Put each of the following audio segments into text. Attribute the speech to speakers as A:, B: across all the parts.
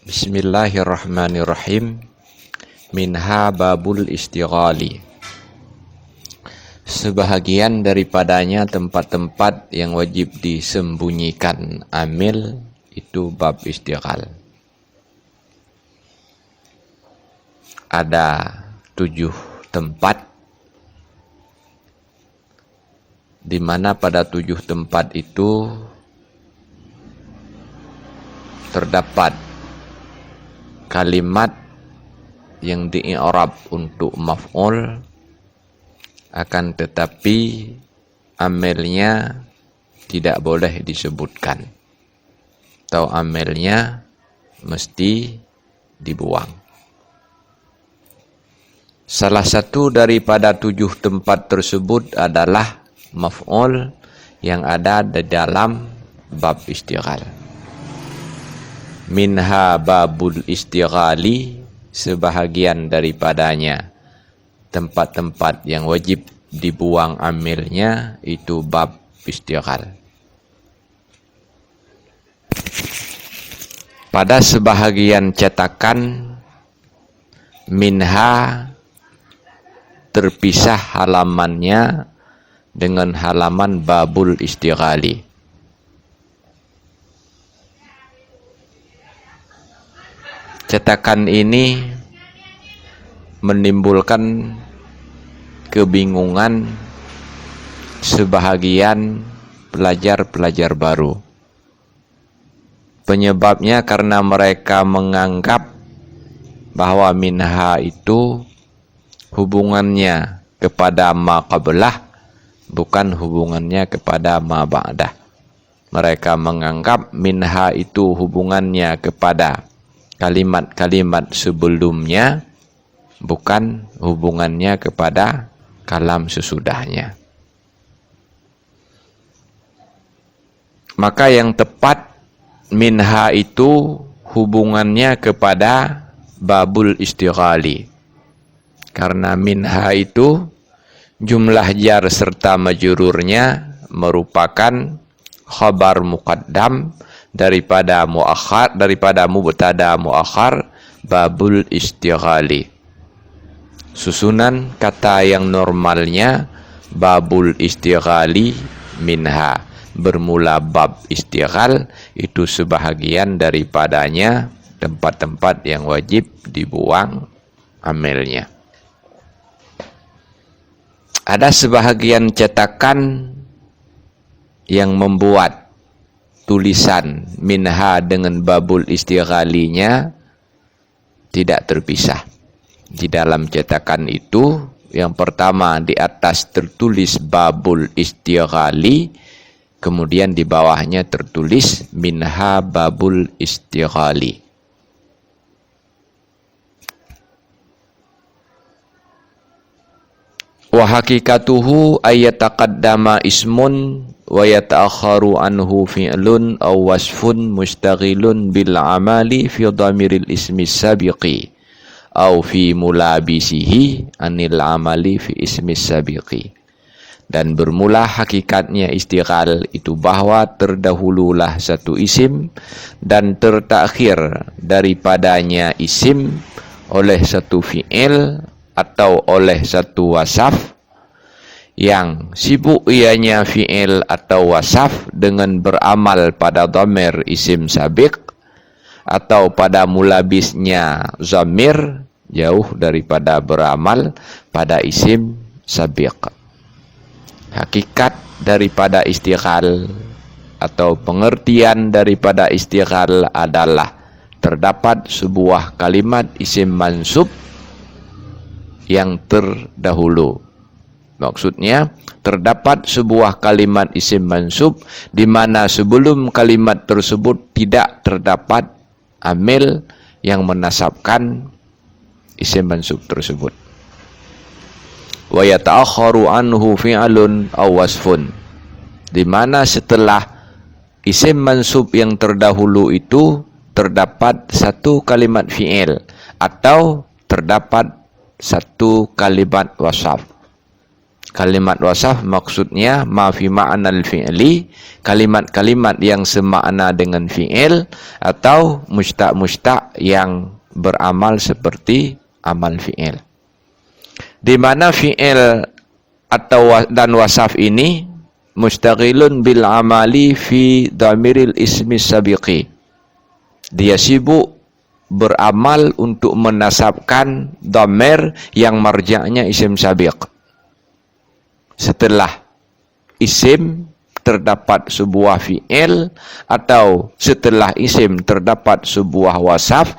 A: Bismillahirrahmanirrahim. Minha babul istighali. Sebahagian daripadanya tempat-tempat yang wajib disembunyikan amil itu bab istighal. Ada 7 tempat di mana pada 7 tempat itu terdapat kalimat yang di-i'rab untuk maf'ul, akan tetapi amilnya tidak boleh disebutkan atau amilnya mesti dibuang. Salah satu daripada 7 tempat tersebut adalah maf'ul yang ada di dalam bab istighal. Minha babul istighali, sebahagian daripadanya tempat-tempat yang wajib dibuang amilnya itu bab istighal. Pada sebahagian cetakan minha terpisah halamannya dengan halaman babul istighali. Cetakan ini menimbulkan kebingungan sebahagian pelajar-pelajar baru. Penyebabnya karena mereka menganggap bahwa minha itu hubungannya kepada ma qablah, bukan hubungannya kepada ma ba'dah. Mereka menganggap minha itu hubungannya kepada kalimat-kalimat sebelumnya, bukan hubungannya kepada kalam sesudahnya. Maka yang tepat minha itu hubungannya kepada babul istighali. Karena minha itu jumlah jar serta majrurnya merupakan khabar muqaddam daripada muakhar, daripada mubtada muakhar babul istighali. Susunan kata yang normalnya babul istighali minha, bermula bab istighal, itu sebahagian daripadanya tempat-tempat yang wajib dibuang amilnya. Ada sebahagian cetakan yang membuat tulisan minha dengan babul istighalinya tidak terpisah. Di dalam cetakan itu, yang pertama di atas tertulis babul istighali, kemudian di bawahnya tertulis minha babul istighali. Wa hakikatuhu ayataqaddama ismun wa yata'akharu anhu fi'lun aw wasfun mustaghilun bil amali fi dhamiril ismi sabiqi aw fi mulabisihi anil amali fi ismi sabiqi. Dan bermula hakikatnya istighal itu bahwa terdahululah satu isim dan tertakhir daripadanya isim oleh satu fi'il atau oleh satu wasaf, yang sibuk ianya fi'il atau wasaf dengan beramal pada dhamir isim sabiq, atau pada mulabisnya zamir, jauh daripada beramal pada isim sabiq. Hakikat daripada istighal atau pengertian daripada istighal adalah terdapat sebuah kalimat isim mansub yang terdahulu. Maksudnya terdapat sebuah kalimat isim mansub di mana sebelum kalimat tersebut tidak terdapat amil yang menasabkan isim mansub tersebut. Wa yata'akharu anhu fi'lun aw wasfun, di mana setelah isim mansub yang terdahulu itu terdapat satu kalimat fi'il atau terdapat satu kalimat wasaf. Kalimat wasaf maksudnya ma fi ma'nal fi'li, kalimat-kalimat yang semakna dengan fi'il, atau mustaq-mustaq yang beramal seperti amal fi'il. Di mana fi'il atau dan wasaf ini mustaghilun bil amali fi dhamiril ismi sabiqi. Dia sibuk beramal untuk menasabkan dhamir yang marja'nya isim sabiq. Setelah isim terdapat sebuah fi'il, atau setelah isim terdapat sebuah wasaf,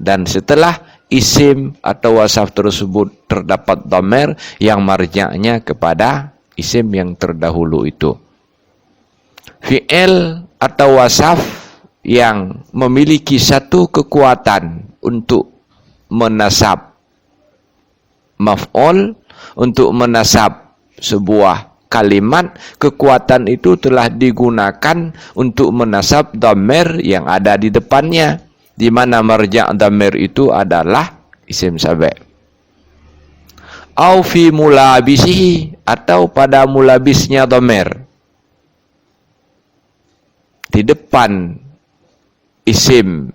A: dan setelah isim atau wasaf tersebut terdapat dhamir yang marja'nya kepada isim yang terdahulu itu. Fi'il atau wasaf yang memiliki satu kekuatan untuk menasab maf'ul, untuk menasab sebuah kalimat, kekuatan itu telah digunakan untuk menasab dhamir yang ada di depannya, di mana marja' dhamir itu adalah isim sabiq. Au fi mulabisihi, atau pada mulabisnya dhamir. Di depan isim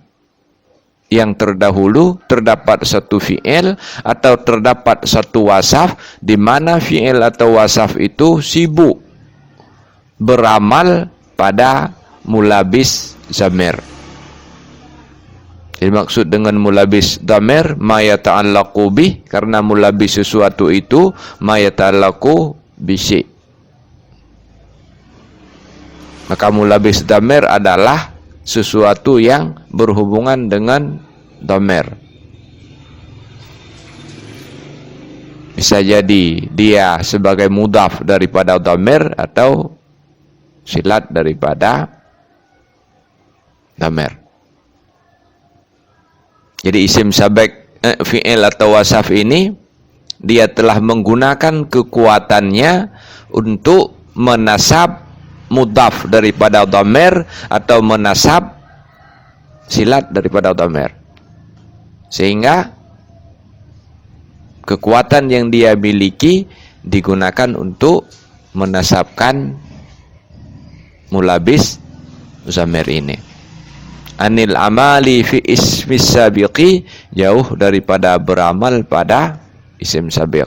A: yang terdahulu terdapat satu fi'il atau terdapat satu wasaf, di mana fi'il atau wasaf itu sibuk beramal pada mulabis zamir. Jadi maksud dengan mulabis dhamir ma yata'allaqu bih, karena mulabis sesuatu itu ma yata'allaqu bisyai. Maka mulabis dhamir adalah sesuatu yang berhubungan dengan dhamir. Bisa jadi dia sebagai mudhaf daripada dhamir, atau silat daripada dhamir. Jadi isim sabiq fi'il atau wasaf ini dia telah menggunakan kekuatannya untuk menasab mudhaf daripada dhamir, atau menasab silat daripada dhamir, sehingga kekuatan yang dia miliki digunakan untuk menasabkan mulabis zamir ini. Anil amali fi ismi sabiqi, jauh daripada beramal pada isim sabiq.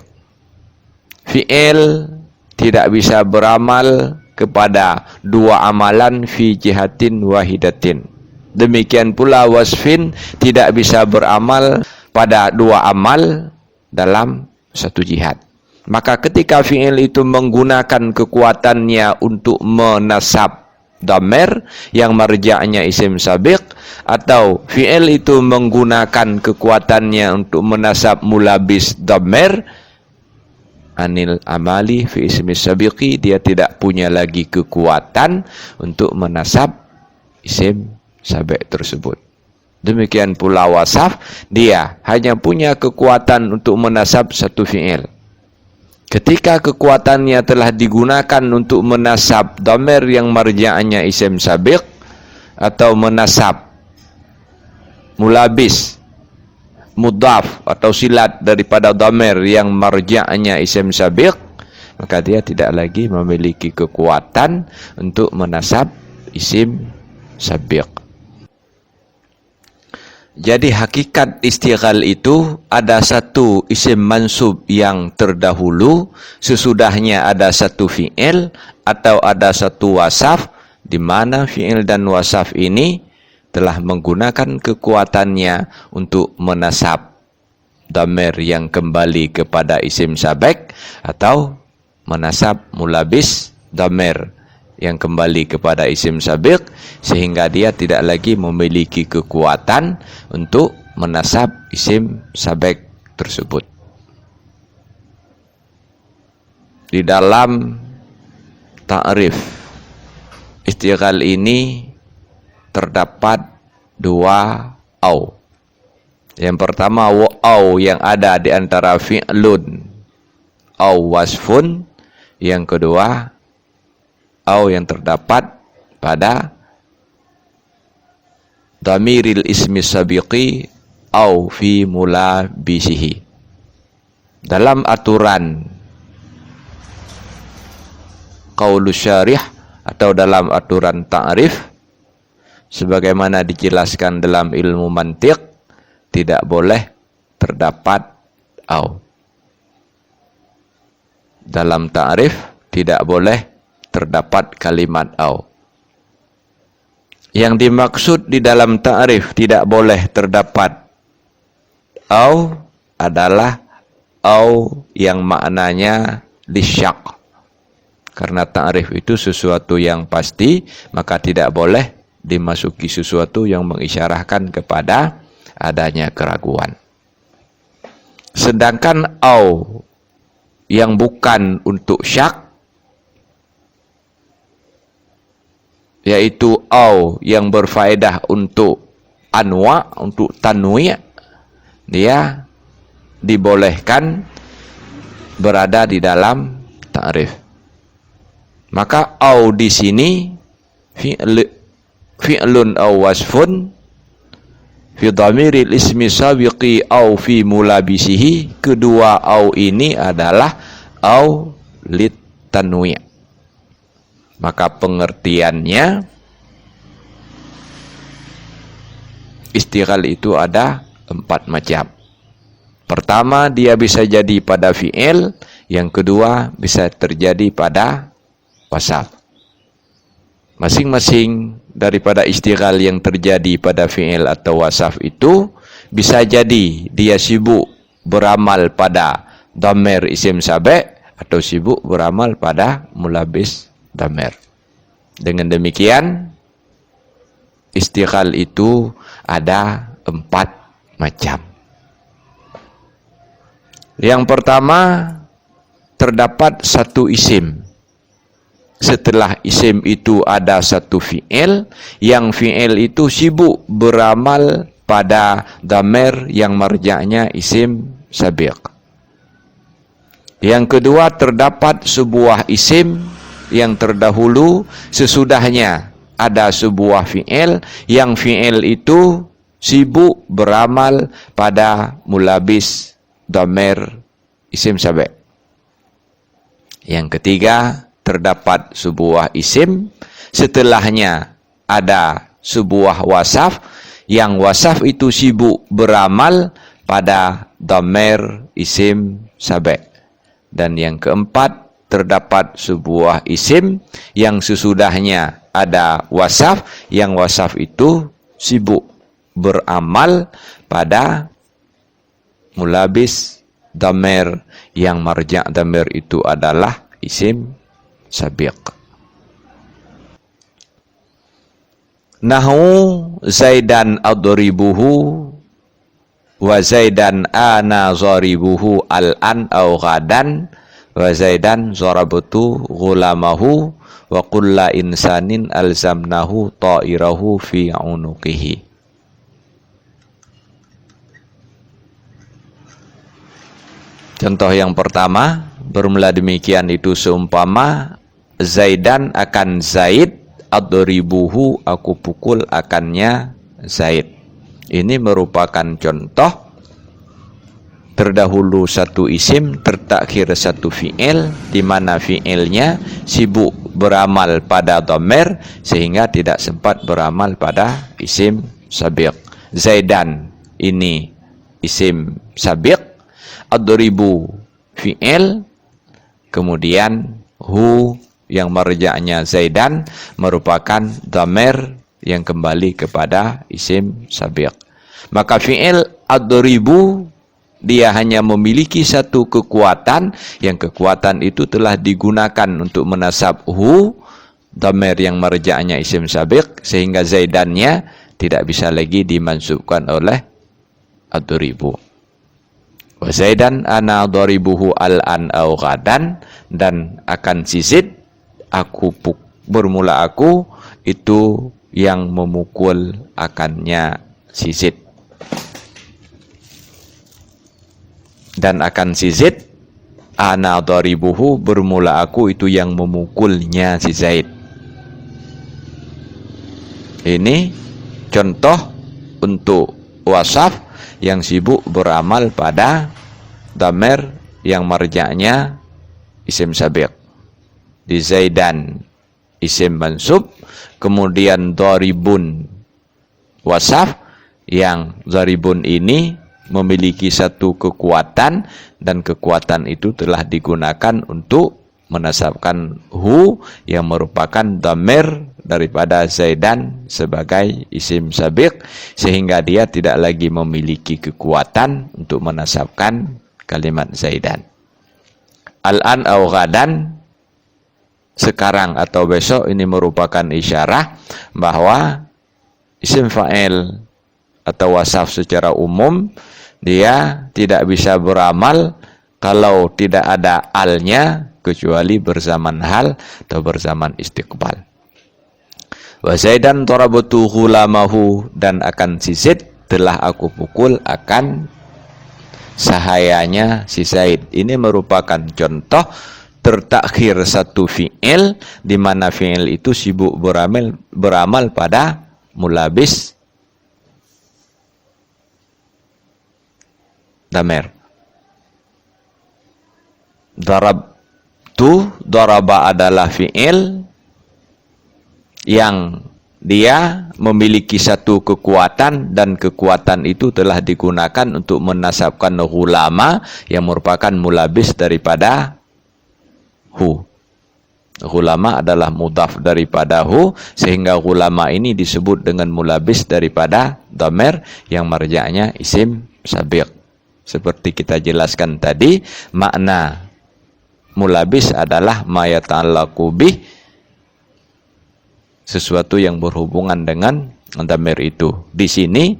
A: Fi'il tidak bisa beramal kepada dua amalan fi jihatin wahidatin. Demikian pula wasfin tidak bisa beramal pada dua amal dalam satu jihad. Maka ketika fi'il itu menggunakan kekuatannya untuk menasab dhamir yang marja'nya isim sabiq, atau fi'il itu menggunakan kekuatannya untuk menasab mulabis dhamir, anil amali fi ismi sabiqi, dia tidak punya lagi kekuatan untuk menasab isim sabiq tersebut. Demikian pula wasaf, dia hanya punya kekuatan untuk menasab satu fi'il. Ketika kekuatannya telah digunakan untuk menasab dhamir yang marja'nya isim sabiq, atau menasab mulabis mudhaf atau silat daripada dhamir yang marja'nya isim sabiq, maka dia tidak lagi memiliki kekuatan untuk menasab isim sabiq. Jadi hakikat istighal itu ada satu isim mansub yang terdahulu, sesudahnya ada satu fi'il atau ada satu wasaf, di mana fi'il dan wasaf ini telah menggunakan kekuatannya untuk menasab dhamir yang kembali kepada isim sabiq, atau menasab mulabis dhamir yang kembali kepada isim sabiq, sehingga dia tidak lagi memiliki kekuatan untuk menasab isim sabiq tersebut. Di dalam ta'rif istighal ini terdapat dua au. Yang pertama au yang ada di antara fi'lun au wasfun, yang kedua au yang terdapat pada dhamiril ismi sabiqi au fi mulabisihi. Dalam aturan qaulus syarih atau dalam aturan ta'rif sebagaimana dijelaskan dalam ilmu mantiq, tidak boleh terdapat au. Dalam ta'rif tidak boleh terdapat kalimat au. Yang dimaksud di dalam ta'rif tidak boleh terdapat au adalah au yang maknanya lisyak. Karena ta'rif itu sesuatu yang pasti, maka tidak boleh dimasuki sesuatu yang mengisyarahkan kepada adanya keraguan. Sedangkan au yang bukan untuk syak, yaitu au yang berfaedah untuk anwa, untuk tanwi', dia dibolehkan berada di dalam ta'rif. Maka au di sini fi'lun aw wasfun fi dhamiril ismi sabiqi au fi mulabisihi. Kedua au ini adalah au lit tanwi'. Maka pengertiannya istighal itu ada 4 macam. Pertama, dia bisa jadi pada fi'il. Yang kedua, bisa terjadi pada wasaf. Masing-masing daripada istighal yang terjadi pada fi'il atau wasaf itu bisa jadi dia sibuk beramal pada dhamir isim sabi' atau sibuk beramal pada mulabis dhamir. Dengan demikian istighal itu ada 4 macam. Yang pertama, terdapat satu isim. Setelah isim itu ada satu fi'il, yang fi'il itu sibuk beramal pada dhamir yang marja'nya isim sabiq. Yang kedua, terdapat sebuah isim yang terdahulu, sesudahnya ada sebuah fi'il, yang fi'il itu sibuk beramal pada mulabis dhamir isim sabi'. Yang ketiga, terdapat sebuah isim, setelahnya ada sebuah wasaf, yang wasaf itu sibuk beramal pada dhamir isim sabi'. Dan yang keempat, terdapat sebuah isim yang sesudahnya ada wasaf, yang wasaf itu sibuk beramal pada mulabis dhamir, yang marja' dhamir itu adalah isim sabiq. Nahu Zaidan adribuhu wa Zaidan ana zaribuhu al-an au ghadan wa Zaidan zarabtu ghulamahu wa kulla insanin alzamnahu ta'irahu fi unuqihi. Contoh yang pertama bermula demikian, itu seumpama Zaidan akan Zaid, adribuhu aku pukul akannya Zaid. Ini merupakan contoh terdahulu satu isim, tertakhir satu fi'il, di mana fi'ilnya sibuk beramal pada dhamir sehingga tidak sempat beramal pada isim sabiq. Zaidan ini isim sabiq, adribu fi'il, kemudian hu yang marja'nya Zaidan merupakan dhamir yang kembali kepada isim sabiq. Maka fi'il adribu dia hanya memiliki satu kekuatan, yang kekuatan itu telah digunakan untuk menasab hu, dhamir yang marja'nya isim sabiq, sehingga Zaidannya tidak bisa lagi dimansubkan oleh adribu. Wa Zaidan ana dharibuhu al-an au ghadan, dan akan Zid aku bermula aku itu yang memukul akannya Zid. Dan akan Zid ana dharibuhu bermula aku itu yang memukulnya si Zaid. Ini contoh untuk wasaf yang sibuk beramal pada dhamir yang marja'nya isim sabiq. di Zaidan isim mansub, kemudian dharibun wasaf, yang dharibun ini memiliki satu kekuatan, dan kekuatan itu telah digunakan untuk menasabkan hu yang merupakan dhamir daripada Zaidan sebagai isim sabiq, sehingga dia tidak lagi memiliki kekuatan untuk menasabkan kalimat Zaidan. Al-an au ghadan, sekarang atau besok, ini merupakan isyarah bahwa isim fa'il atau wasaf secara umum dia tidak bisa beramal kalau tidak ada alnya, kecuali berzaman hal atau berzaman istiqbal. Wa Zaidan darabtu ghulamahu, dan akan sisit telah aku pukul akan sahayanya si Zaid. Ini merupakan contoh tertakhir satu fi'il, di mana fi'il itu sibuk beramal pada mulabis dhamir. Daraba adalah fi'il yang dia memiliki satu kekuatan, dan kekuatan itu telah digunakan untuk menasabkan ghulama yang merupakan mulabis daripada hu. Ghulama adalah mudhaf daripada hu, sehingga ghulama ini disebut dengan mulabis daripada dhamir yang marja'nya isim sabiq. Seperti kita jelaskan tadi, makna mulabis adalah ma yata'allaqu bih, sesuatu yang berhubungan dengan dhamir itu. Di sini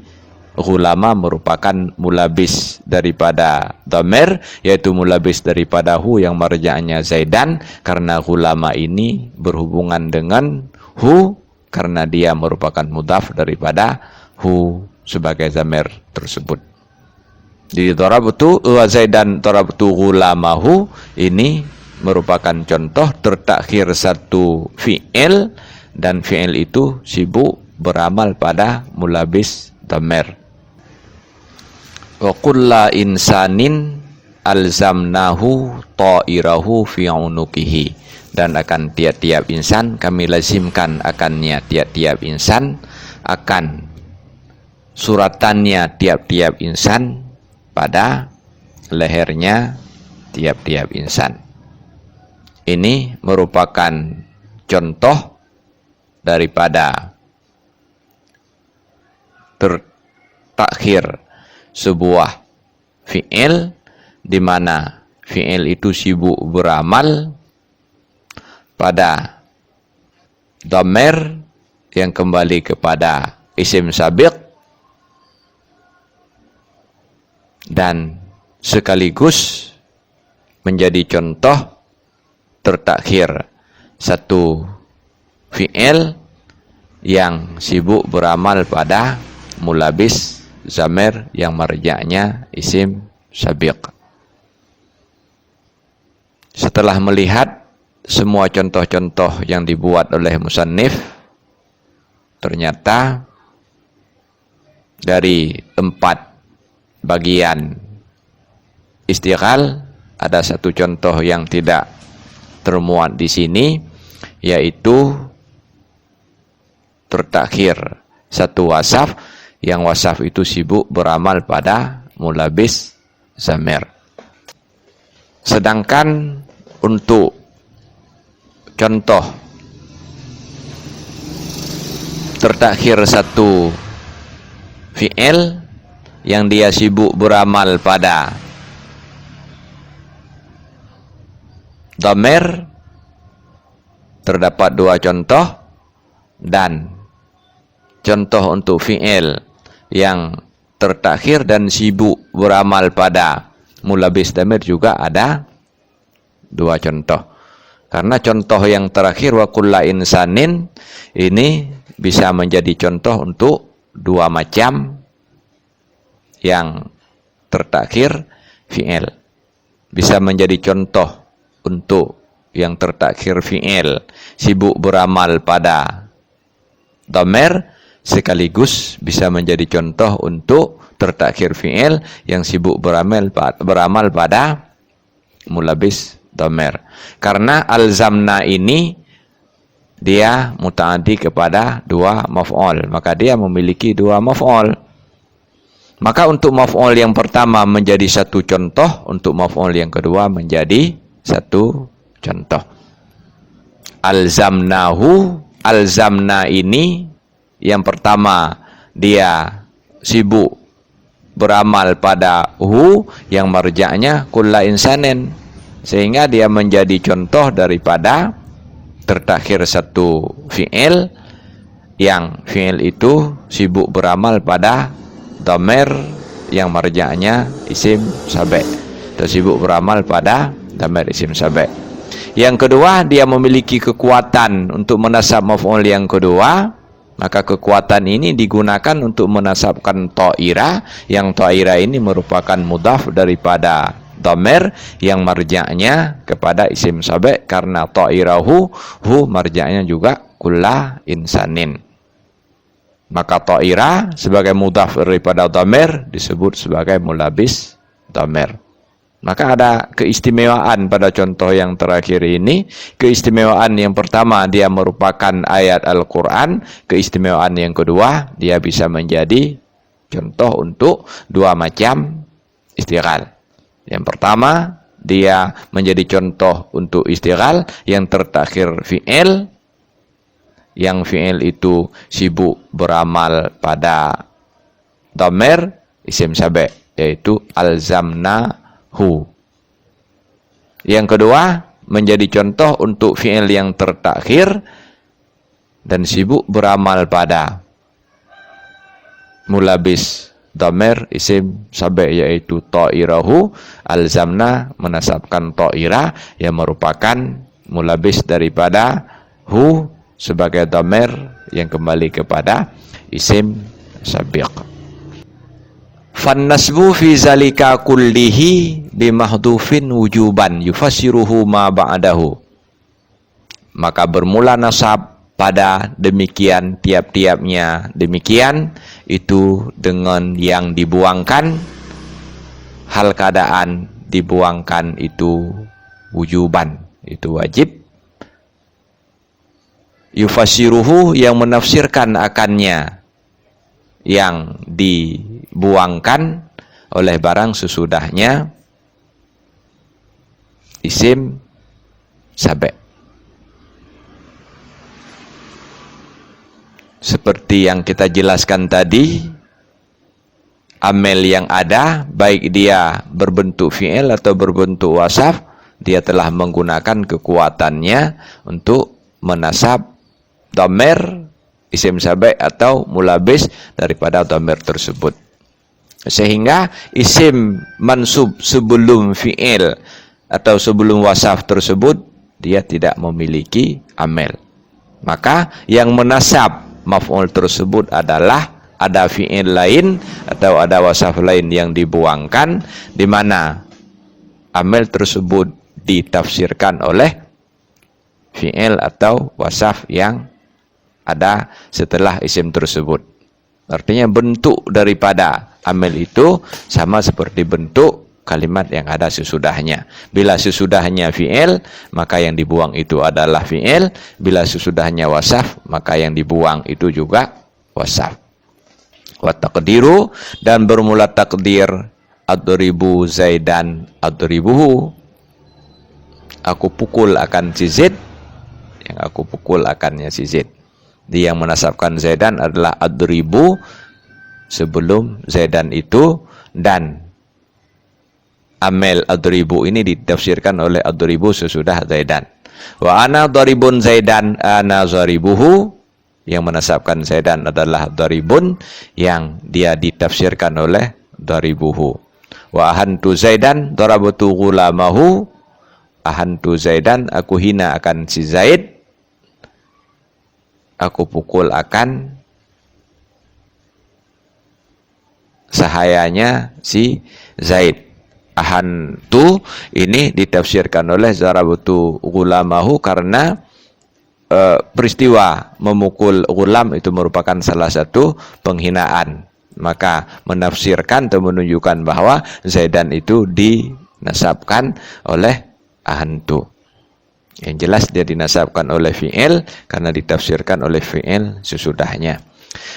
A: ghulama merupakan mulabis daripada dhamir, yaitu mulabis daripada hu yang marja'nya Zaidan, karena ghulama ini berhubungan dengan hu karena dia merupakan mudhaf daripada hu sebagai dhamir tersebut. Di darabtu wa Zaidan darabtu ghulamahu, ini merupakan contoh tertakhir satu fi'il, dan fi'il itu sibuk beramal pada mulabis dhamir. Wa kulla insanin alzamnahu ta'irahu fi unuqihi, dan akan tiap-tiap insan kami lazimkan akannya tiap-tiap insan akan suratannya tiap-tiap insan pada lehernya tiap-tiap insan. Ini merupakan contoh daripada tertakhir sebuah fi'il, di mana fi'il itu sibuk beramal pada dhamir yang kembali kepada isim sabiq, dan sekaligus menjadi contoh tertakhir satu fi'il yang sibuk beramal pada mulabis zamir yang marja'nya isim sabiq. Setelah melihat semua contoh-contoh yang dibuat oleh musannif, ternyata dari 4 bagian istighal ada satu contoh yang tidak termuat di sini, yaitu tertakhir satu wasaf, yang wasaf itu sibuk beramal pada mulabis zamir. Sedangkan untuk contoh tertakhir satu fi'il yang dia sibuk beramal pada dhamir, terdapat 2 contoh, dan contoh untuk fi'il yang tertakhir dan sibuk beramal pada mulabis dhamir juga ada 2 contoh. Karena contoh yang terakhir wa kulla insanin ini bisa menjadi contoh untuk 2 macam yang tertakhir fi'il. Bisa menjadi contoh untuk yang tertakhir fi'il sibuk beramal pada dhamir, sekaligus bisa menjadi contoh untuk tertakhir fi'il yang sibuk beramal pada mulabis dhamer. Karena alzamna ini dia muta'addi kepada dua maf'ul, maka dia memiliki dua maf'ul. Maka untuk maf'ul yang pertama menjadi satu contoh, untuk maf'ul yang kedua menjadi satu contoh. Alzamnahu, alzamna ini yang pertama dia sibuk beramal pada hu yang marja'nya kulla insanin, sehingga dia menjadi contoh daripada tertakhir satu fi'il yang fi'il itu sibuk beramal pada dhamer yang marja'nya isim sabi', tersibuk beramal pada dhamer isim sabi'. Yang kedua, dia memiliki kekuatan untuk menasab maf'ul yang kedua, maka kekuatan ini digunakan untuk menasabkan ta'ira, yang ta'ira ini merupakan mudhaf daripada dhamer yang marja'nya kepada isim sabi', karena ta'irahu hu marja'nya juga kulla insanin. Maka ta'ira sebagai mudhaf daripada dhamer disebut sebagai mulabis dhamer. Maka ada keistimewaan pada contoh yang terakhir ini. Keistimewaan yang pertama, dia merupakan ayat Al-Quran. Keistimewaan yang kedua, dia bisa menjadi contoh untuk dua macam istighal. Yang pertama, dia menjadi contoh untuk istighal yang tertakhir fi'il, yang fi'il itu sibuk beramal pada dhamer isim sabi', yaitu alzamnahu. Yang kedua, menjadi contoh untuk fi'il yang tertakhir dan sibuk beramal pada mulabis dhamer isim sabi', yaitu ta'irahu. Alzamna menasabkan ta'ira yang merupakan mulabis daripada hu sebagai dhamer yang kembali kepada isim sabiq. Fannasbu fi zalika kullihi bimahdhufin wujuban yufassiruhu ma ba'dahu. Maka bermula nasab pada demikian tiap-tiapnya demikian itu dengan yang dibuangkan, hal keadaan dibuangkan itu wujuban, itu wajib. Yufassiruhu yang menafsirkan akannya yang dibuangkan oleh barang sesudahnya isim sabi'. Seperti yang kita jelaskan tadi, amel yang ada, baik dia berbentuk fi'il atau berbentuk wasaf, dia telah menggunakan kekuatannya untuk menasab dhamer isim sabi' atau mulabis daripada dhamer tersebut. Sehingga isim mansub sebelum fi'il atau sebelum wasaf tersebut dia tidak memiliki amel. Maka yang menasab maf'ul tersebut adalah ada fi'il lain atau ada wasaf lain yang dibuangkan, di mana amel tersebut ditafsirkan oleh fi'il atau wasaf yang ada setelah isim tersebut. Artinya bentuk daripada amel itu sama seperti bentuk kalimat yang ada sesudahnya. Bila sesudahnya fi'il, maka yang dibuang itu adalah fi'il. Bila sesudahnya wasaf, maka yang dibuang itu juga wasaf. Wa taqdiru, dan bermula takdir adribu Zaidan adribuhu. Aku pukul akan si Zaid, yang aku pukul akannya si Zaid. Dia yang menasabkan Zaidan adalah adribu sebelum Zaidan itu, dan amel adribu ini ditafsirkan oleh adribu sesudah Zaidan. Wa ana daribun Zaidan ana zaribuhu, yang menasabkan Zaidan adalah daribun, yang dia ditafsirkan oleh daribuhu. Wa ahantu Zaidan darabtu ghulamahu, ahantu Zaidan aku hina akan si Zaid, aku pukul akan sahayanya si Zaid. Ahantu ini ditafsirkan oleh zarabtu ghulamahu karena peristiwa memukul ghulam itu merupakan salah satu penghinaan. Maka menafsirkan atau menunjukkan bahwa Zaidan itu dinasabkan oleh ahantu. Yang jelas dia dinasabkan oleh fi'il karena ditafsirkan oleh fi'il sesudahnya.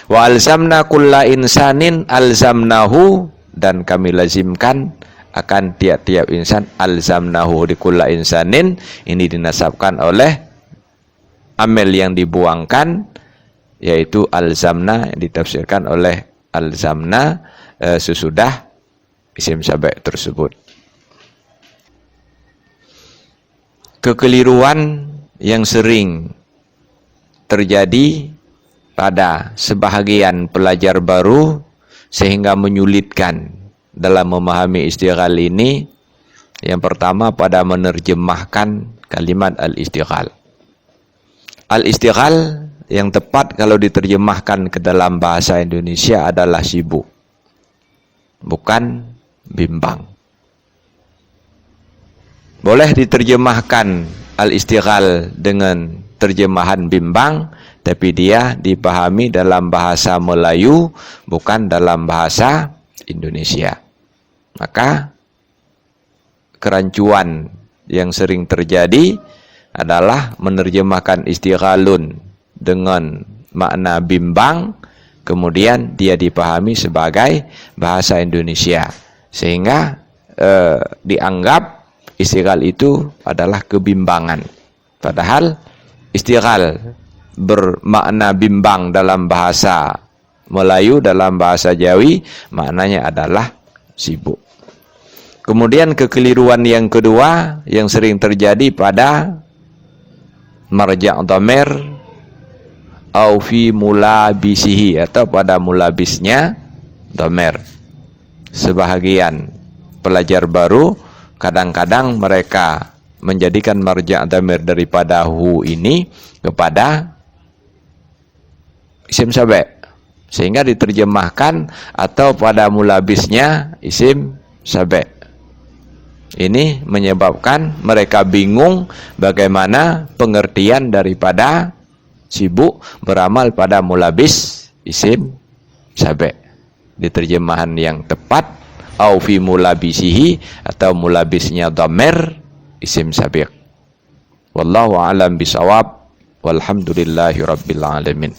A: Wa alzamna kulla insanin alzamnahu, dan kami lazimkan akan tiap-tiap insan, alzamnahu di kulla insanin, ini dinasabkan oleh amil yang dibuangkan, yaitu alzamna, yang ditafsirkan oleh alzamna sesudah isim sabek tersebut. Kekeliruan yang sering terjadi pada sebahagian pelajar baru sehingga menyulitkan dalam memahami istighal ini, yang pertama pada menerjemahkan kalimat al-istighal. Al-istighal yang tepat kalau diterjemahkan ke dalam bahasa Indonesia adalah sibuk, bukan bimbang. Boleh diterjemahkan al-istighal dengan terjemahan bimbang, tapi dia dipahami dalam bahasa Melayu, bukan dalam bahasa Indonesia. Maka kerancuan yang sering terjadi adalah menerjemahkan istighalun dengan makna bimbang, kemudian dia dipahami sebagai bahasa Indonesia, sehingga dianggap istighal itu adalah kebimbangan. Padahal istighal bermakna bimbang dalam bahasa Melayu, dalam bahasa Jawi maknanya adalah sibuk. Kemudian kekeliruan yang kedua yang sering terjadi pada marja' dhamir au fi mulabisihi, atau pada mulabisnya dhamir. Sebahagian pelajar baru kadang-kadang mereka menjadikan marja' dhamir daripada hu ini kepada isim sabek, sehingga diterjemahkan atau pada mulabisnya isim sabek. Ini menyebabkan mereka bingung bagaimana pengertian daripada sibuk beramal pada mulabis isim sabek. Di terjemahan yang tepat, au fi mulabisihi, atau mulabisnya dhamir isim sabik. Wallahu a'lam bisawab, walhamdulillahi rabbil alamin.